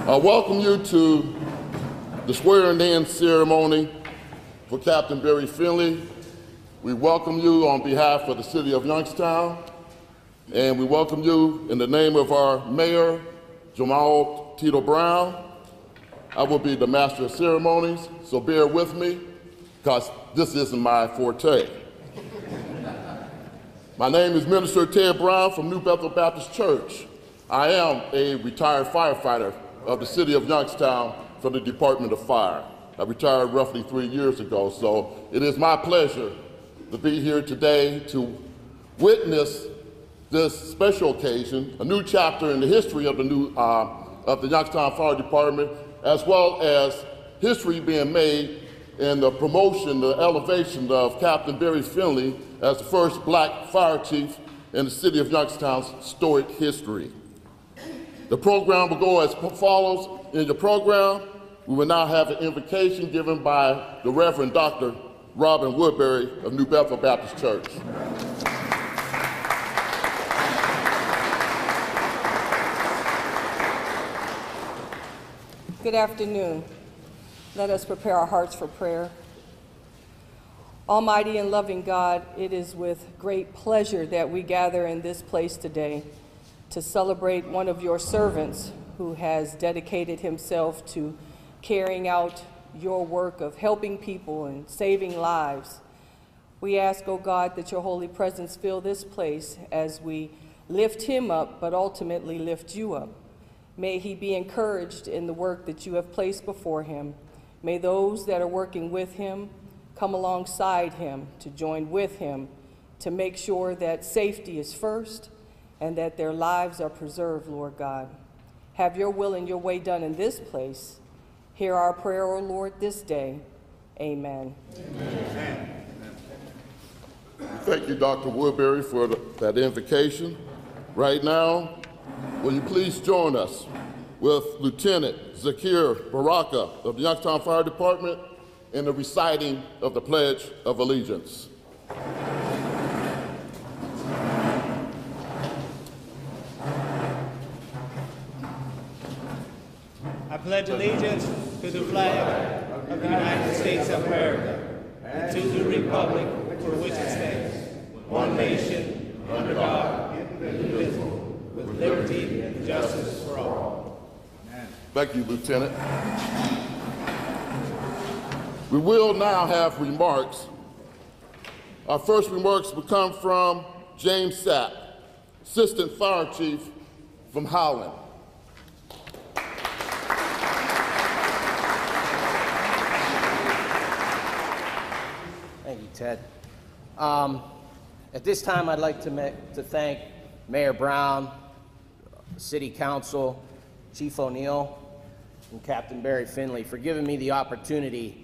I welcome you to the swearing-in ceremony for Captain Barry Finley. We welcome you on behalf of the city of Youngstown, and we welcome you in the name of our mayor, Jamal Tito Brown. I will be the master of ceremonies, so bear with me, because this isn't my forte. My name is Minister Ted Brown from New Bethel Baptist Church. I am a retired firefighter of the city of Youngstown from the Department of Fire. I retired roughly 3 years ago, so it is my pleasure to be here today to witness this special occasion, a new chapter in the history of the Youngstown Fire Department, as well as history being made in the promotion, the elevation of Captain Barry Finley as the first black fire chief in the city of Youngstown's storied history. The program will go as follows. In the program, we will now have an invocation given by the Reverend Dr. Robin Woodbury of New Bethel Baptist Church. Good afternoon. Let us prepare our hearts for prayer. Almighty and loving God, it is with great pleasure that we gather in this place today to celebrate one of your servants who has dedicated himself to carrying out your work of helping people and saving lives. We ask, O God, that your holy presence fill this place as we lift him up, but ultimately lift you up. May he be encouraged in the work that you have placed before him. May those that are working with him come alongside him to join with him to make sure that safety is first and that their lives are preserved, Lord God. Have your will and your way done in this place. Hear our prayer, O Lord, this day. Amen. Amen. Thank you, Dr. Woodbury, for that invocation. Right now, will you please join us with Lieutenant Zakir Baraka of the Youngstown Fire Department in the reciting of the Pledge of Allegiance. I pledge allegiance to the flag of the United States of America and to the republic for which it stands, one nation, under God, indivisible, with liberty and justice for all. Amen. Thank you, Lieutenant. We will now have remarks. Our first remarks will come from James Sapp, Assistant Fire Chief from Howland. Thank you, Ted. At this time, I'd like to thank Mayor Brown, City Council, Chief O'Neill, and Captain Barry Finley for giving me the opportunity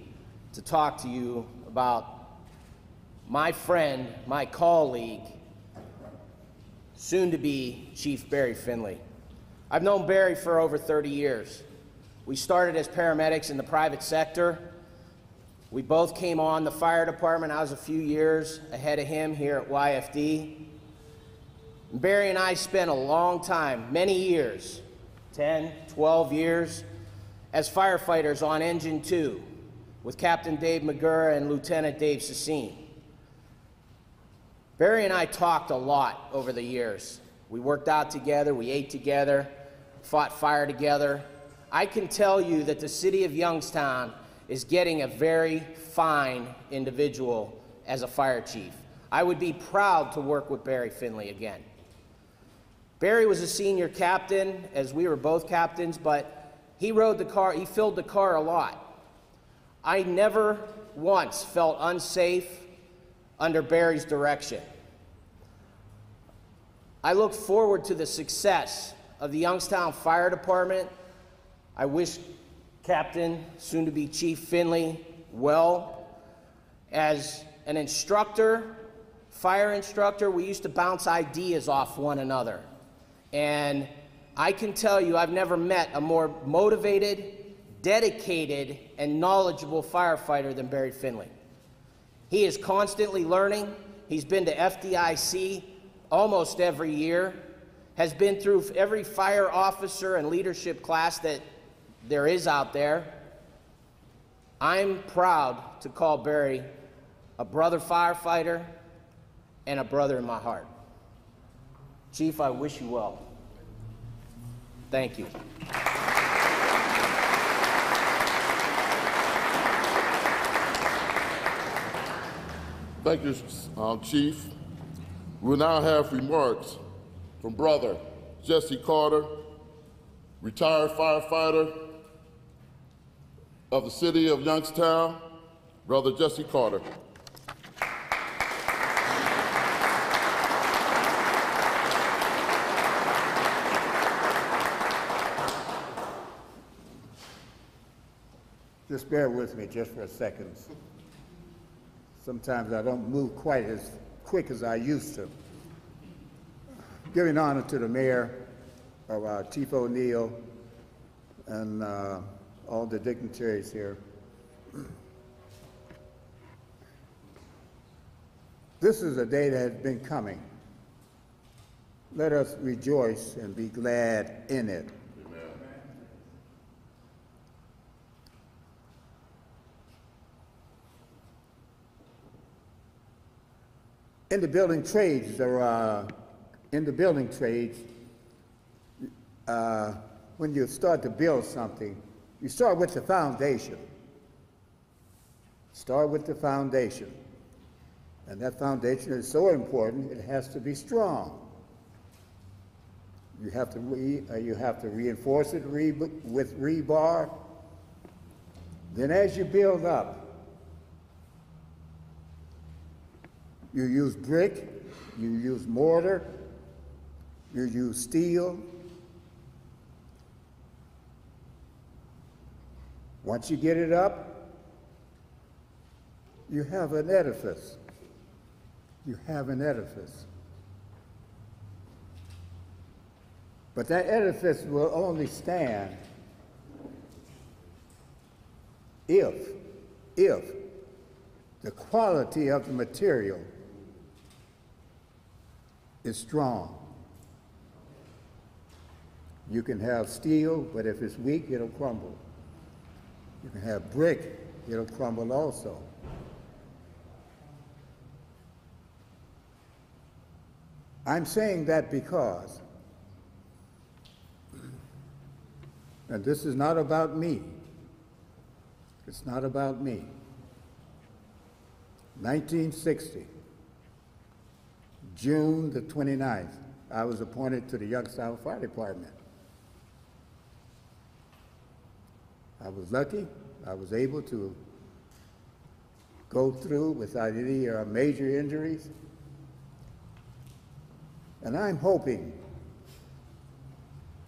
to talk to you about my friend, my colleague, soon-to-be Chief Barry Finley. I've known Barry for over 30 years. We started as paramedics in the private sector. We both came on the fire department. I was a few years ahead of him here at YFD. And Barry and I spent a long time, many years, 10, 12 years, as firefighters on Engine 2 with Captain Dave McGurr and Lieutenant Dave Sassine. Barry and I talked a lot over the years. We worked out together, we ate together, fought fire together. I can tell you that the city of Youngstown is getting a very fine individual as a fire chief. I would be proud to work with Barry Finley again. Barry was a senior captain, as we were both captains, but he rode the car, he filled the car a lot. I never once felt unsafe under Barry's direction. I look forward to the success of the Youngstown Fire Department. I wish Captain, soon-to-be Chief Finley, well. As an instructor, fire instructor, we used to bounce ideas off one another. And I can tell you I've never met a more motivated, dedicated, and knowledgeable firefighter than Barry Finley. He is constantly learning. He's been to FDIC almost every year, has been through every fire officer and leadership class that there is out there, I'm proud to call Barry a brother firefighter and a brother in my heart. Chief, I wish you well. Thank you. Thank you, Chief. We'll now have remarks from Brother Jesse Carter, retired firefighter of the city of Youngstown. Brother Jesse Carter. Just bear with me just for a second. Sometimes I don't move quite as quick as I used to. Giving honor to the mayor, of Chief O'Neill, and all the dignitaries here. This is a day that has been coming. Let us rejoice and be glad in it. In the building trades, when you start to build something, you start with the foundation. Start with the foundation. And that foundation is so important, it has to be strong. You have to reinforce it with rebar. Then as you build up, you use brick, you use mortar, you use steel. Once you get it up, you have an edifice. You have an edifice. But that edifice will only stand if the quality of the material is strong. You can have steel, but if it's weak, it'll crumble. You can have brick, it'll crumble also. I'm saying that because, and this is not about me, it's not about me. 1960, June the 29th, I was appointed to the Youngstown Fire Department. I was lucky. I was able to go through without any major injuries. And I'm hoping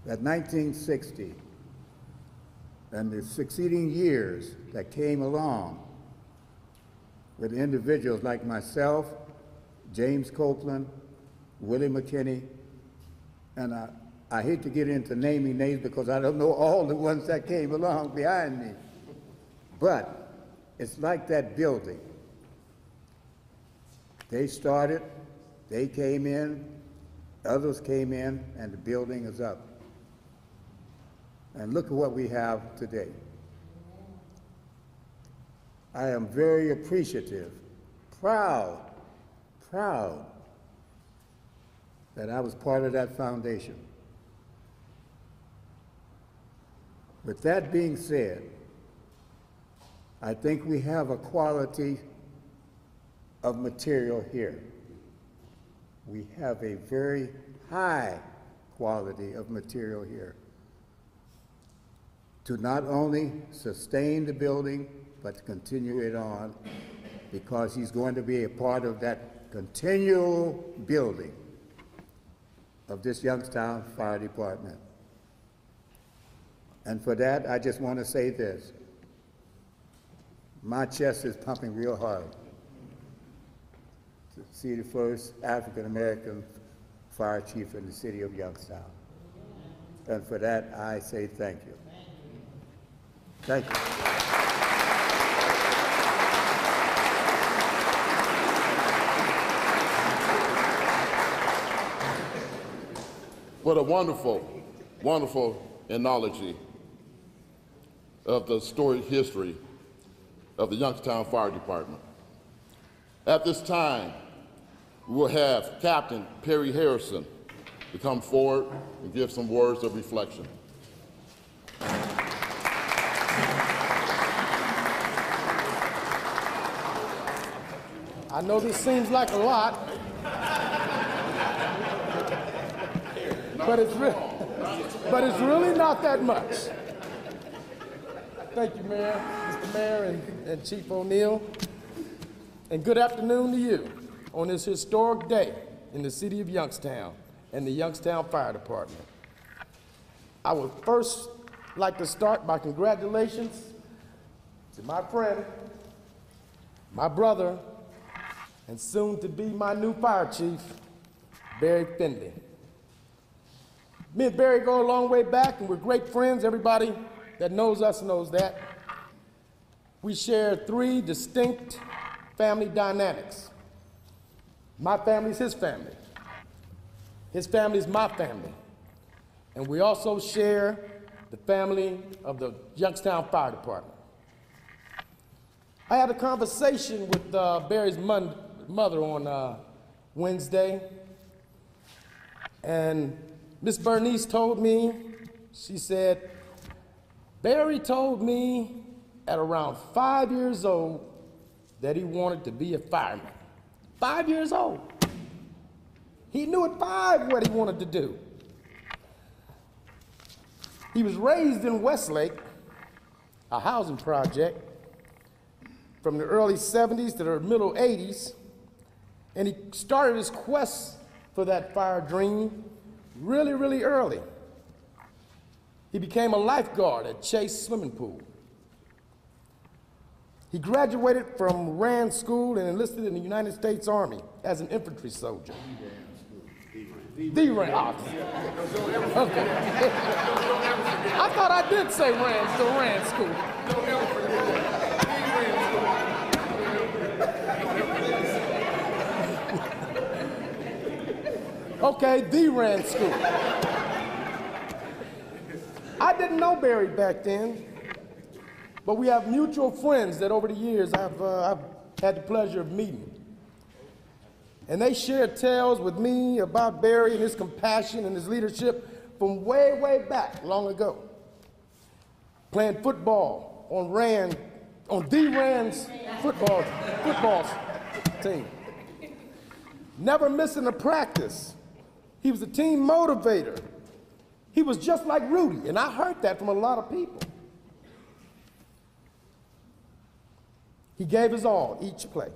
that 1960 and the succeeding years that came along with individuals like myself, James Copeland, Willie McKinney, and I hate to get into naming names because I don't know all the ones that came along behind me. But it's like that building. They started, they came in, others came in, and the building is up. And look at what we have today. I am very appreciative, proud that I was part of that foundation. With that being said, I think we have a quality of material here. We have a very high quality of material here to not only sustain the building, but to continue it on, because he's going to be a part of that continual building of this Youngstown Fire Department. And for that, I just want to say this. My chest is pumping real hard to see the first African-American fire chief in the city of Youngstown. And for that, I say thank you. Thank you. What a wonderful, wonderful analogy. of the storied history of the Youngstown Fire Department. At this time, we will have Captain Perry Harrison to come forward and give some words of reflection. I know this seems like a lot, but it's really not that much. Thank you, Mayor, Mr. Mayor, and Chief O'Neill, and good afternoon to you on this historic day in the city of Youngstown and the Youngstown Fire Department. I would first like to start by congratulations to my friend, my brother, and soon to be my new fire chief, Barry Finley. Me and Barry go a long way back, and we're great friends. Everybody that knows us knows that. We share three distinct family dynamics. My family's his family. His family's my family. And we also share the family of the Youngstown Fire Department. I had a conversation with Barry's mother on Wednesday, and Miss Bernice told me, she said, Barry told me at around 5 years old that he wanted to be a fireman. 5 years old. He knew at 5 what he wanted to do. He was raised in Westlake, a housing project, from the early 70s to the middle 80s, and he started his quest for that fire dream really, really early. He became a lifeguard at Chase Swimming Pool. He graduated from Rand School and enlisted in the United States Army as an infantry soldier. D-Rand. Okay. I thought I did say Rand, the Rand School. Okay, the Rand School. I didn't know Barry back then, but we have mutual friends that over the years I've had the pleasure of meeting. And they shared tales with me about Barry and his compassion and his leadership from way, way back, long ago. Playing football on the Rand's football team. Never missing a practice. He was a team motivator. He was just like Rudy, and I heard that from a lot of people. He gave his all each play.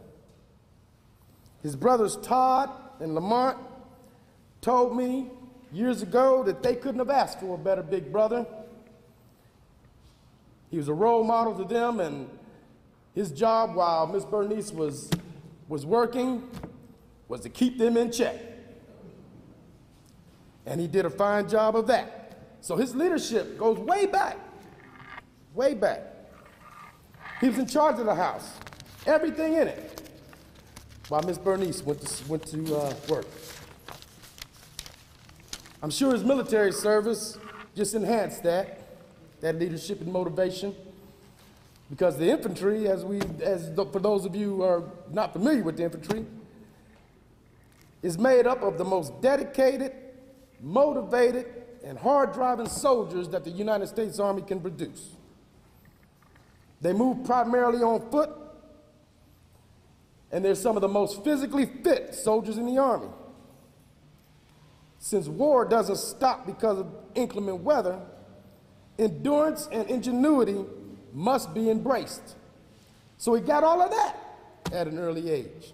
His brothers Todd and Lamont told me years ago that they couldn't have asked for a better big brother. He was a role model to them, and his job while Miss Bernice was working was to keep them in check. And he did a fine job of that. So his leadership goes way back, way back. He was in charge of the house, everything in it, while Miss Bernice went to work. I'm sure his military service just enhanced that leadership and motivation, because the infantry, for those of you who are not familiar with the infantry, is made up of the most dedicated, motivated, and hard-driving soldiers that the United States Army can produce. They move primarily on foot, and they're some of the most physically fit soldiers in the Army. Since war doesn't stop because of inclement weather, endurance and ingenuity must be embraced. So he got all of that at an early age.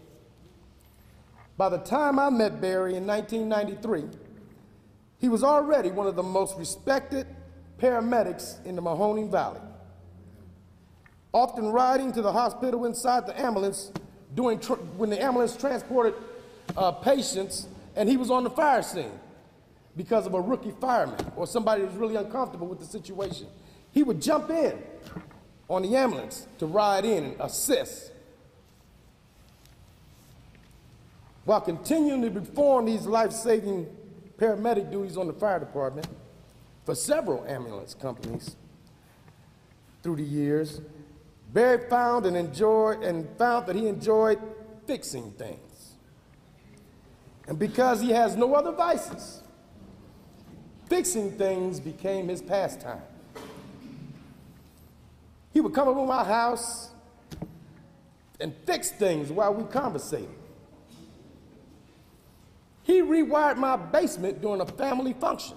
By the time I met Barry in 1993, he was already one of the most respected paramedics in the Mahoning Valley, often riding to the hospital inside the ambulance when the ambulance transported patients and he was on the fire scene because of a rookie fireman or somebody who was really uncomfortable with the situation. He would jump in on the ambulance to ride in and assist, while continuing to perform these life-saving paramedic duties on the fire department for several ambulance companies. through the years, Barry found that he enjoyed fixing things. And because he has no other vices, fixing things became his pastime. He would come over to my house and fix things while we conversated. He rewired my basement during a family function.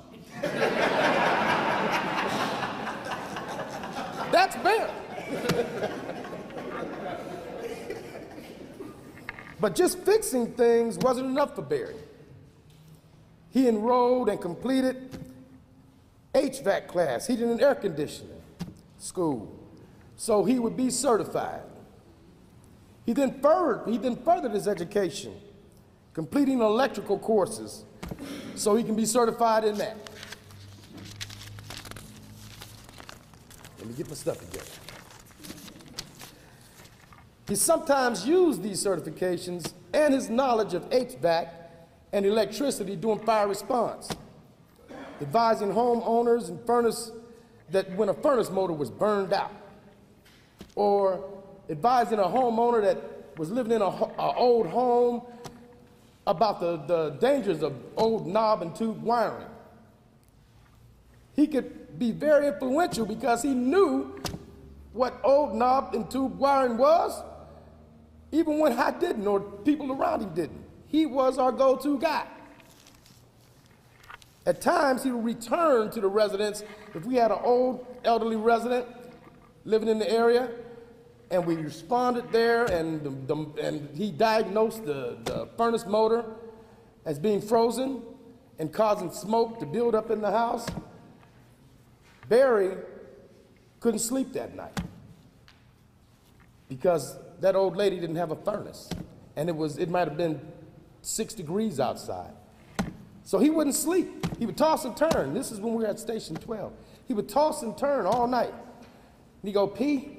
That's Barry. But just fixing things wasn't enough for Barry. He enrolled and completed HVAC class, heating and air conditioning school, so he would be certified. He then furthered his education, completing electrical courses, so he can be certified in that. Let me get my stuff together. He sometimes used these certifications and his knowledge of HVAC and electricity during fire response, advising homeowners that when a furnace motor was burned out, or advising a homeowner that was living in an old home about the dangers of old knob and tube wiring. He could be very influential because he knew what old knob and tube wiring was, even when I didn't or people around him didn't. He was our go-to guy. At times, he would return to the residence if we had an old elderly resident living in the area, and we responded there, and he diagnosed the furnace motor as being frozen and causing smoke to build up in the house. Barry couldn't sleep that night because that old lady didn't have a furnace, and it might have been 6 degrees outside. So he wouldn't sleep. He would toss and turn. This is when we were at Station 12. He would toss and turn all night. And he'd go, P,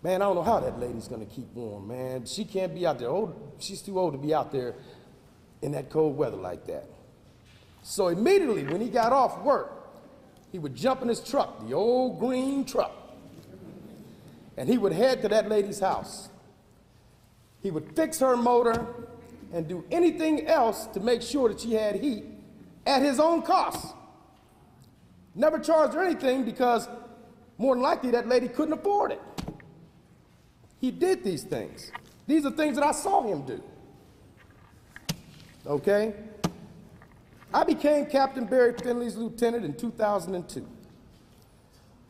man, I don't know how that lady's gonna keep warm, man. She can't be out there. She's too old to be out there in that cold weather like that. So immediately when he got off work, he would jump in his truck, the old green truck, and he would head to that lady's house. He would fix her motor and do anything else to make sure that she had heat at his own cost. Never charged her anything because more than likely that lady couldn't afford it. He did these things. These are things that I saw him do. Okay? I became Captain Barry Finley's lieutenant in 2002.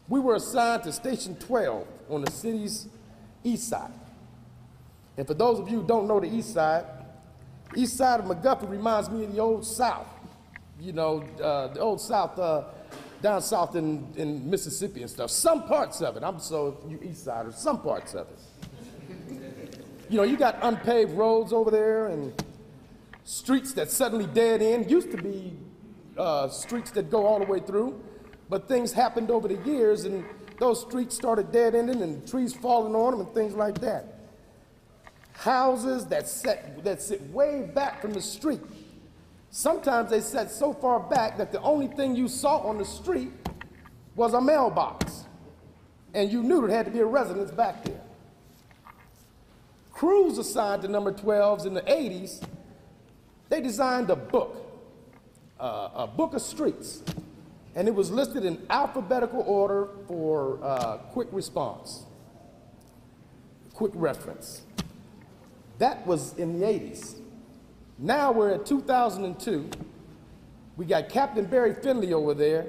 We were assigned to Station 12 on the city's east side. And for those of you who don't know the east side of McGuffey reminds me of the old South. You know, the old South, down south in Mississippi and stuff. Some parts of it, you east siders, some parts of it. You know, you got unpaved roads over there and streets that suddenly dead end. Used to be streets that go all the way through, but things happened over the years and those streets started dead ending and trees falling on them and things like that. Houses that sit way back from the street. Sometimes they sat so far back that the only thing you saw on the street was a mailbox, and you knew there had to be a residence back there. Crews assigned to number 12s in the 80s, they designed a book of streets, and it was listed in alphabetical order for quick response, quick reference. That was in the 80s. Now we're at 2002. We got Captain Barry Finley over there,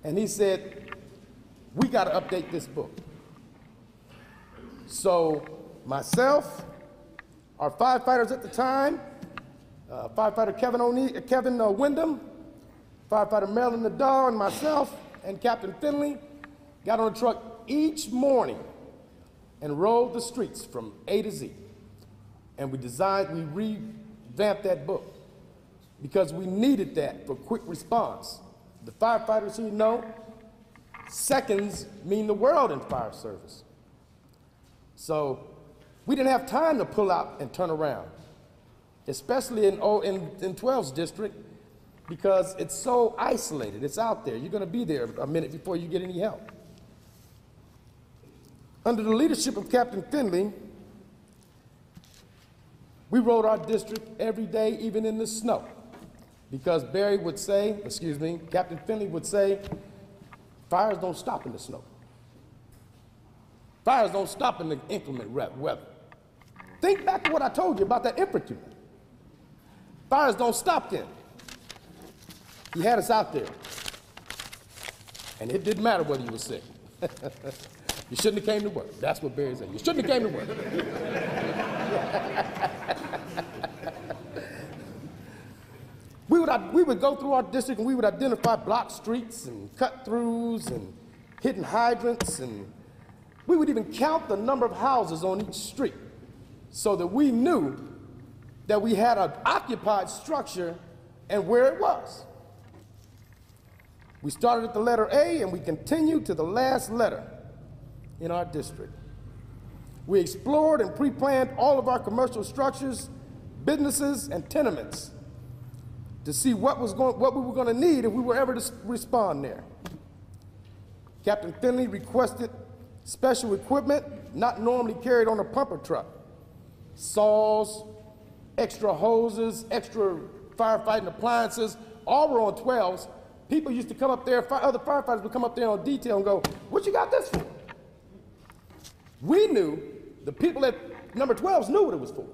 and he said, we got to update this book. So myself, our firefighters at the time, firefighter Kevin Wyndham, firefighter Marilyn Nadar, and myself, and Captain Finley got on a truck each morning and rode the streets from A to Z. And we revamped that book because we needed that for quick response. The firefighters here know seconds mean the world in fire service. So we didn't have time to pull out and turn around, especially in 12's district, because it's so isolated. It's out there. You're going to be there a minute before you get any help. Under the leadership of Captain Finley, we rode our district every day, even in the snow, because Captain Finley would say, fires don't stop in the snow. Fires don't stop in the inclement weather. Think back to what I told you about that infantryman. Fires don't stop then. He had us out there. And it didn't matter whether you were sick. You shouldn't have came to work. That's what Barry said. You shouldn't have came to work. We would go through our district and we would identify block streets and cut-throughs and hidden hydrants, and we would even count the number of houses on each street so that we knew that we had an occupied structure and where it was. We started at the letter A and we continued to the last letter in our district. We explored and pre-planned all of our commercial structures, businesses, and tenements to see what we were going to need if we were ever to respond there. Captain Finley requested special equipment not normally carried on a pumper truck. Saws, extra hoses, extra firefighting appliances, all were on 12s. People used to come up there, other firefighters would come up there on detail and go, what you got this for? We knew, the people at number 12s knew what it was for.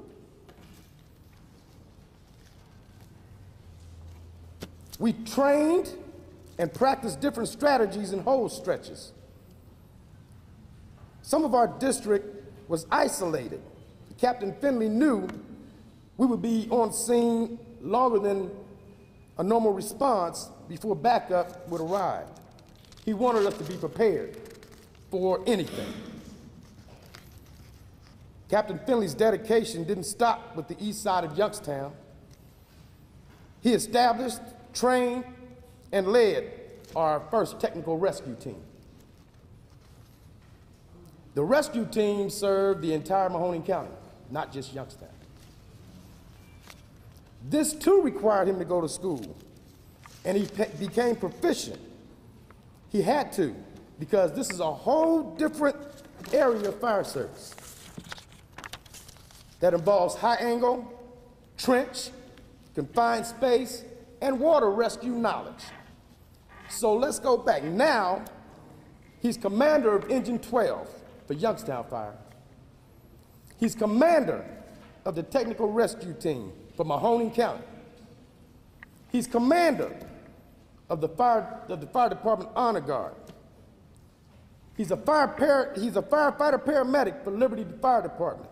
We trained and practiced different strategies in hose stretches. Some of our district was isolated. Captain Finley knew we would be on scene longer than a normal response before backup would arrive. He wanted us to be prepared for anything. Captain Finley's dedication didn't stop with the east side of Youngstown. He established, trained, and led our first technical rescue team. The rescue team served the entire Mahoning County, not just Youngstown. This too required him to go to school, and he became proficient. He had to, because this is a whole different area of fire service that involves high angle, trench, confined space, and water rescue knowledge. So let's go back. Now, he's commander of Engine 12 for Youngstown Fire. He's commander of the technical rescue team for Mahoning County. He's commander of the fire department honor guard. He's a firefighter paramedic for Liberty Fire Department.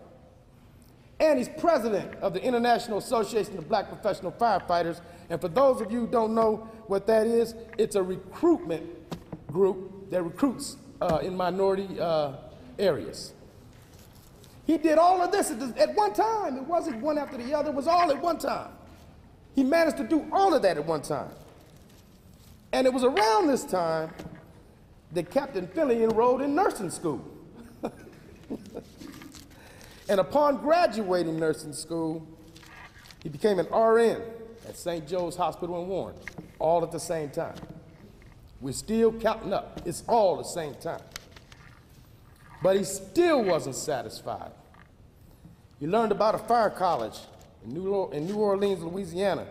And he's president of the International Association of Black Professional Firefighters. And for those of you who don't know what that is, it's a recruitment group that recruits in minority areas. He did all of this at one time. It wasn't one after the other, it was all at one time. He managed to do all of that at one time. And it was around this time that Captain Finley enrolled in nursing school. And upon graduating nursing school, he became an RN at St. Joe's Hospital in Warren, all at the same time. We're still counting up. It's all the same time. But he still wasn't satisfied. He learned about a fire college in New Orleans, Louisiana,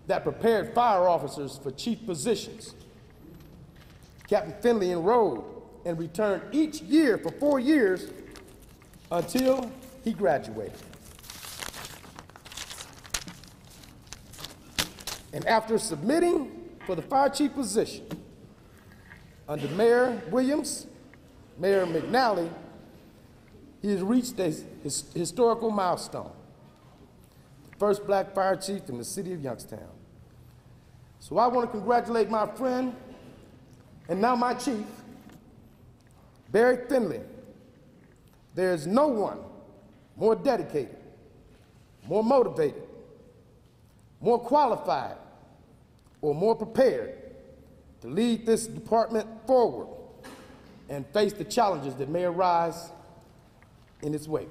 that prepared fire officers for chief positions. Captain Finley enrolled and returned each year for 4 years until he graduated. And after submitting for the fire chief position under Mayor Williams, Mayor McNally, he has reached a historical milestone. The first black fire chief in the city of Youngstown. So I want to congratulate my friend and now my chief, Barry Finley. There is no one more dedicated, more motivated, more qualified, or more prepared to lead this department forward and face the challenges that may arise in its wake.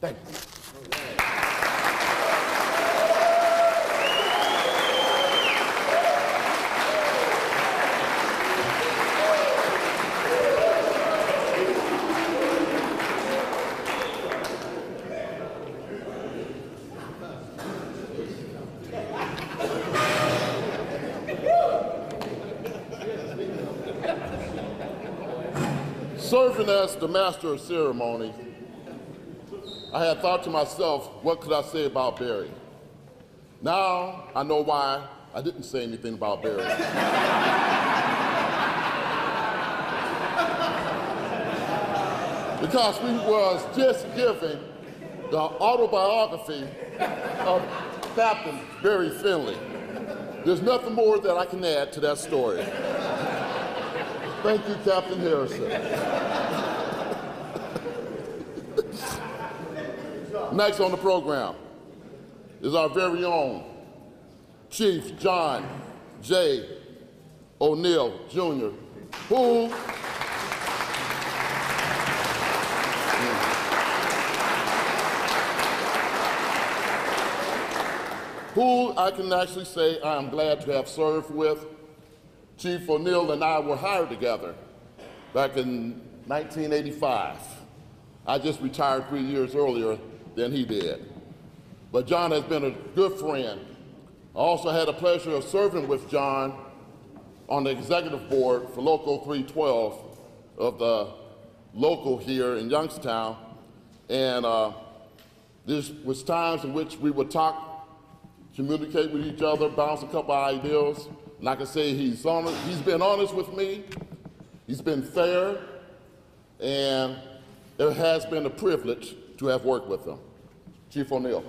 Thank you. Serving as the master of ceremony, I had thought to myself, what could I say about Barry? Now I know why I didn't say anything about Barry. Because we was just giving the autobiography of Captain Barry Finley. There's nothing more that I can add to that story. Thank you, Captain Harrison. Next on the program is our very own Chief John J. O'Neill, Jr., who I can actually say I am glad to have served with. Chief O'Neill and I were hired together back in 1985. I just retired 3 years earlier than he did. But John has been a good friend. I also had the pleasure of serving with John on the executive board for Local 312 of the local here in Youngstown. And there was times in which we would talk, communicate with each other, bounce a couple of ideas. And I can say he's been honest with me, he's been fair, and it has been a privilege to have worked with him. Chief O'Neill.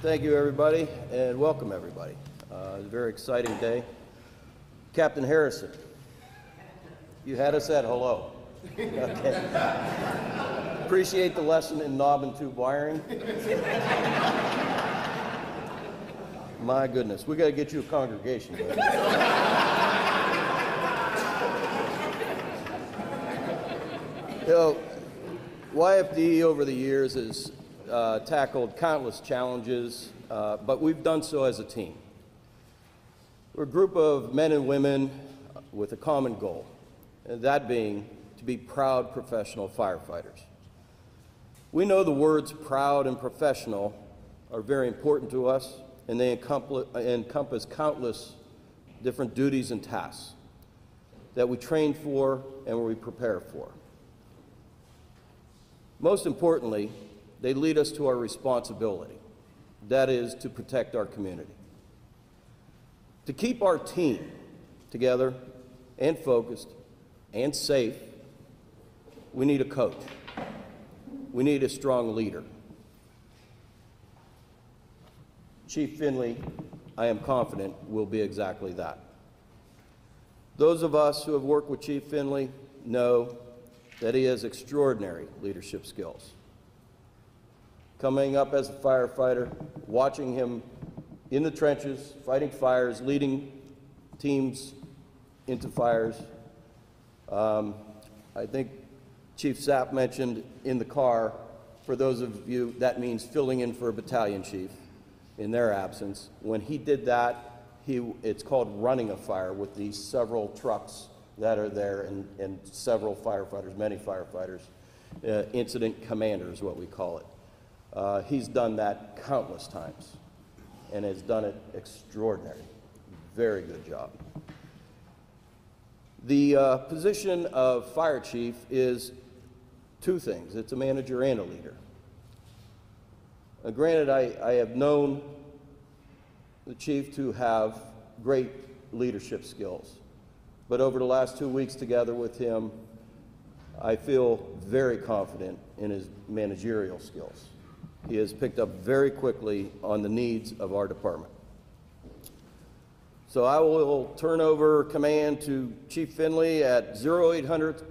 Thank you, everybody, and welcome, everybody. It's a very exciting day. Captain Harrison, you had us at hello. Okay. Appreciate the lesson in knob and tube wiring. My goodness, we got to get you a congregation. You know, YFD over the years has tackled countless challenges, but we've done so as a team. We're a group of men and women with a common goal, and that being to be proud professional firefighters. We know the words proud and professional are very important to us, and they encompass countless different duties and tasks that we train for and we prepare for. Most importantly, they lead us to our responsibility, that is to protect our community. To keep our team together and focused and safe, we need a coach. We need a strong leader. Chief Finley, I am confident, will be exactly that. Those of us who have worked with Chief Finley know that he has extraordinary leadership skills. Coming up as a firefighter, watching him in the trenches, fighting fires, leading teams into fires. I think Chief Sapp mentioned in the car, for those of you, that means filling in for a battalion chief in their absence. When he did that, it's called running a fire with these several trucks that are there and several firefighters, many firefighters. Incident commander is what we call it. He's done that countless times and has done it extraordinary. Very good job. The position of fire chief is two things. It's a manager and a leader. Granted, I have known the chief to have great leadership skills, but over the last 2 weeks together with him, I feel very confident in his managerial skills. He has picked up very quickly on the needs of our department. So I will turn over command to Chief Finley at 0800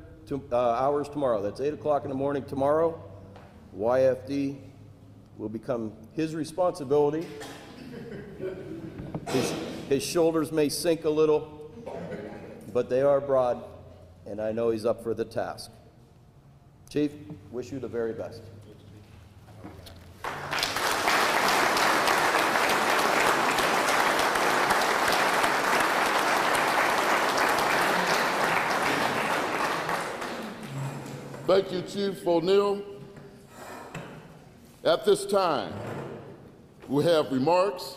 hours tomorrow. That's 8 o'clock in the morning tomorrow. YFD will become his responsibility. His shoulders may sink a little, but they are broad, and I know he's up for the task. Chief, wish you the very best. Thank you, Chief O'Neill. At this time, we have remarks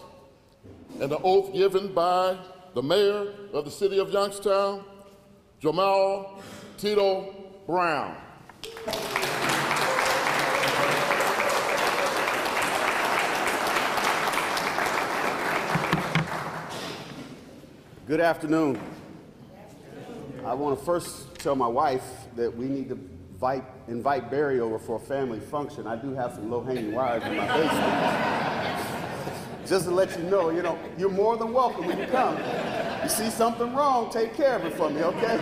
and the oath given by the mayor of the city of Youngstown, Jamal Tito Brown. Good afternoon. I want to first tell my wife that we need to invite Barry over for a family function. I do have some low-hanging wires in my basement. Just to let you know, you're more than welcome when you come. You see something wrong, take care of it for me, okay?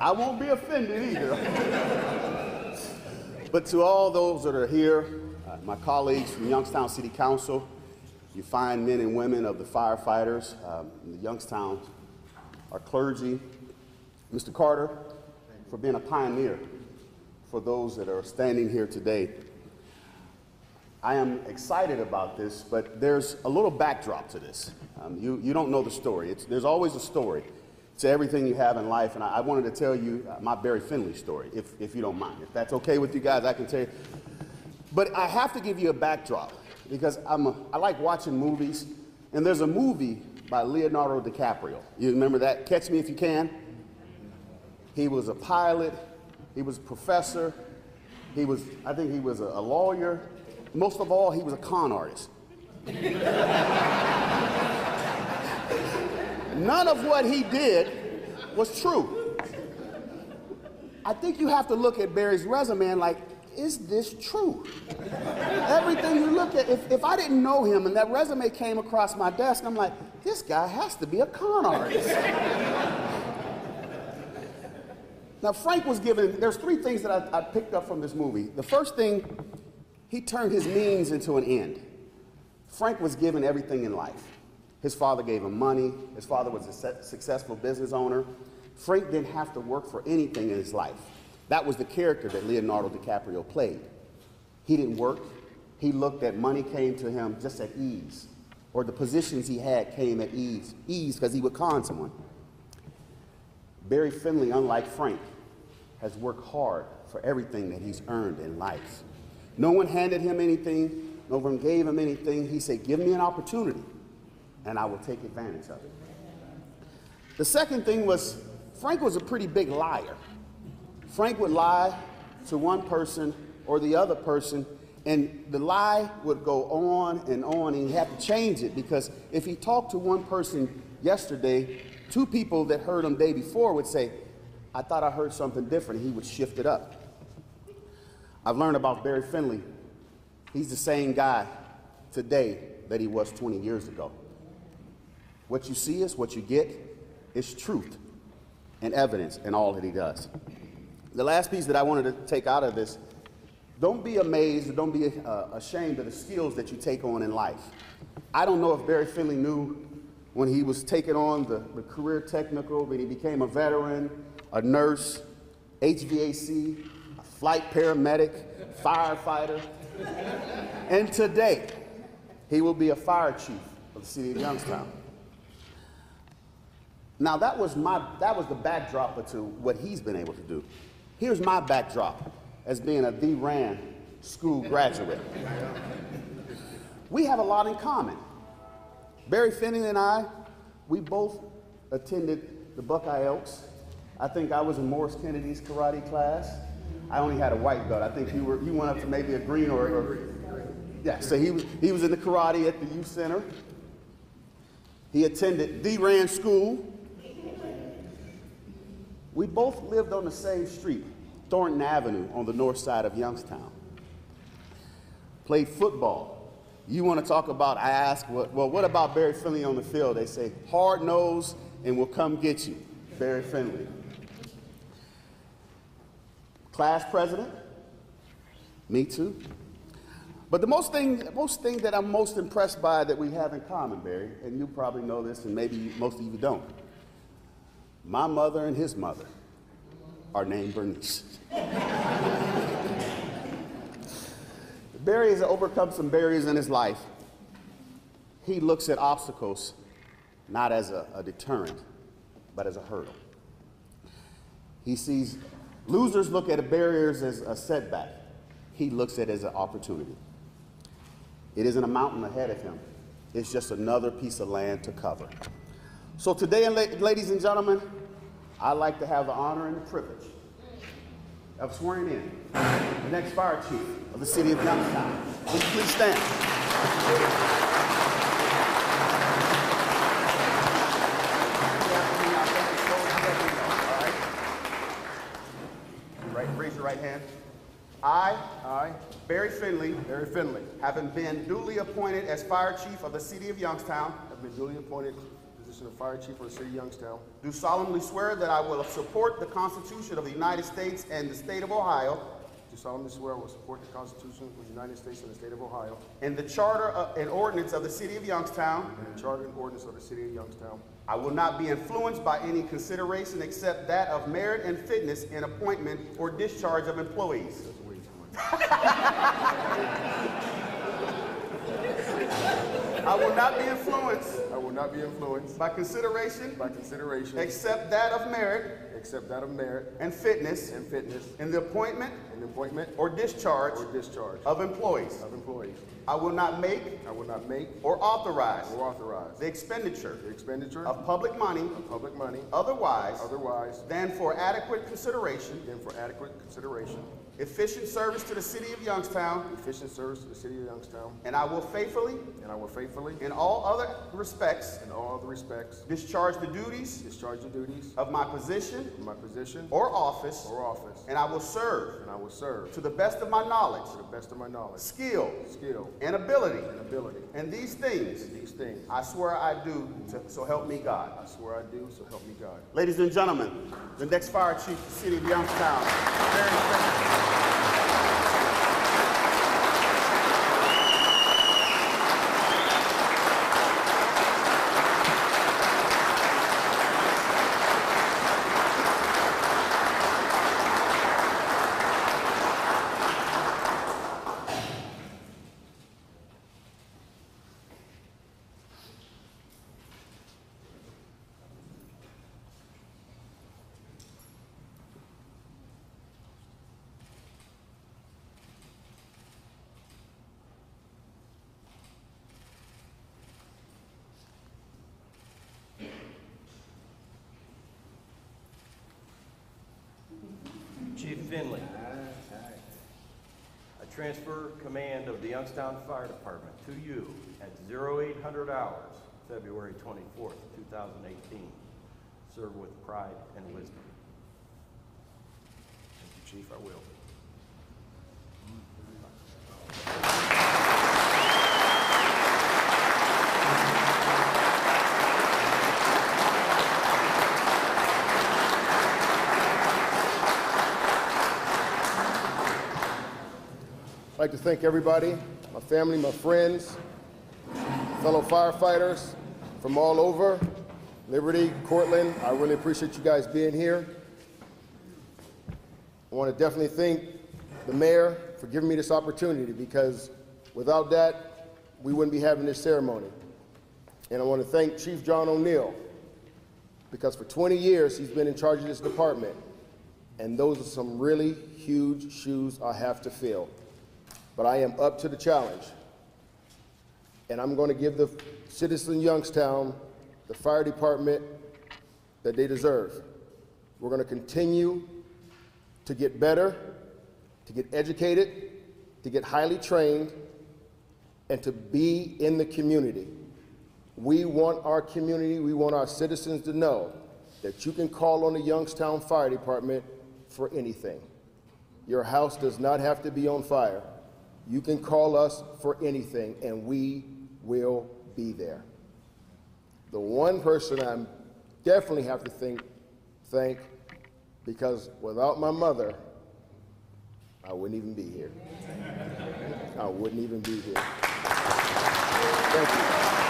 I won't be offended either. But to all those that are here, my colleagues from Youngstown City Council, you fine men and women of the firefighters, in Youngstown, our clergy, Mr. Carter, for being a pioneer for those that are standing here today. I am excited about this, but there's a little backdrop to this. You don't know the story. There's always a story to everything you have in life, and I wanted to tell you my Barry Finley story, if you don't mind. If that's okay with you guys, I can tell you. But I have to give you a backdrop, because I like watching movies, and there's a movie by Leonardo DiCaprio. You remember that? Catch Me If You Can? He was a pilot, he was a professor, I think he was a lawyer. Most of all, he was a con artist. None of what he did was true. I think you have to look at Barry's resume and like, is this true? Everything you look at, if I didn't know him and that resume came across my desk, I'm like, this guy has to be a con artist. Now, Frank was given, there's three things that I picked up from this movie. The first thing, he turned his means into an end. Frank was given everything in life. His father gave him money. His father was a successful business owner. Frank didn't have to work for anything in his life. That was the character that Leonardo DiCaprio played. He didn't work. He looked at money came to him just at ease, or the positions he had came at ease because he would con someone. Barry Finley, unlike Frank, has worked hard for everything that he's earned in life. No one handed him anything. No one gave him anything. He said, give me an opportunity, and I will take advantage of it. The second thing was, Frank was a pretty big liar. Frank would lie to one person or the other person, and the lie would go on, and he had to change it, because if he talked to one person yesterday, two people that heard him day before would say, I thought I heard something different. He would shift it up. I've learned about Barry Finley. He's the same guy today that he was 20 years ago. What you see is what you get. It's truth and evidence in all that he does. The last piece that I wanted to take out of this, don't be amazed or don't be ashamed of the skills that you take on in life. I don't know if Barry Finley knew when he was taking on the career technical, when he became a veteran, a nurse, HVAC, a flight paramedic, firefighter, and today he will be a fire chief of the city of Youngstown. Now that was the backdrop to what he's been able to do. Here's my backdrop as being a D-Rand school graduate. We have a lot in common. Barry Finley and I, we both attended the Buckeye Elks. I think I was in Morris Kennedy's karate class. I only had a white belt. I think you went up to maybe a green or yeah, so he was in the karate at the youth center. He attended D-Rand school. We both lived on the same street, Thornton Avenue, on the north side of Youngstown. Played football. You want to talk about, I ask, well, what about Barry Finley on the field? They say, hard nose and we'll come get you, Barry Finley. Class president, me too. But the most thing that I'm most impressed by that we have in common, Barry, and you probably know this and maybe most of you don't, my mother and his mother are named Bernice. Barry has overcome some barriers in his life. He looks at obstacles not as a deterrent, but as a hurdle. He sees losers look at barriers as a setback. He looks at it as an opportunity. It isn't a mountain ahead of him. is just another piece of land to cover. So today, ladies and gentlemen, I'd like to have the honor and the privilege of swearing in the next fire chief of the city of Youngstown. Would you please stand? Raise your right hand. I, Barry Finley, having been duly appointed as fire chief of the city of Youngstown, Position of Fire Chief for the City of Youngstown. do solemnly swear that I will support the Constitution of the United States and the state of Ohio, Do solemnly swear I will support the Constitution of the United States and the State of Ohio, and the charter and ordinance of the city of Youngstown. and the Charter and Ordinance of the City of Youngstown. I will not be influenced by any consideration except that of merit and fitness in appointment or discharge of employees. That's way too much. I will not be influenced I will not be influenced by consideration by consideration except that of merit except that of merit and fitness and fitness in the appointment in the appointment or discharge or discharge of employees. of employees. I will not make I will not make or authorize or authorize the expenditure the expenditure of public money of public money otherwise otherwise than for adequate consideration, than for adequate consideration, efficient service to the city of Youngstown, efficient service to the City of Youngstown, and I will faithfully, and I will faithfully, in all other respects, in all other respects, discharge the duties discharge the duties of my position of my position or office, or office, and I will serve and I will serve to the best of my knowledge, to the best of my knowledge, skill, skill, and ability. and ability. And these things These things I swear I do, so help me God. I swear I do, so help me God. Ladies and gentlemen, the next fire chief of the city of Youngstown, Barry Finley. Chief Finley, I transfer command of the Youngstown Fire Department to you at 0800 hours, February 24th, 2018. Serve with pride and wisdom. Thank you, Chief, I will. I'd like to thank everybody, my family, my friends, fellow firefighters from all over, Liberty, Cortland. I really appreciate you guys being here. I want to definitely thank the mayor for giving me this opportunity, because without that, we wouldn't be having this ceremony. And I want to thank Chief John O'Neill, because for 20 years he's been in charge of this department, and those are some really huge shoes I have to fill. But I am up to the challenge, and I'm going to give the citizens of Youngstown the fire department that they deserve. We're going to continue to get better, to get educated, to get highly trained, and to be in the community. We want our community, we want our citizens to know that you can call on the Youngstown Fire Department for anything. Your house does not have to be on fire. You can call us for anything, and we will be there. The one person I definitely have to thank, because without my mother, I wouldn't even be here. I wouldn't even be here. Thank you.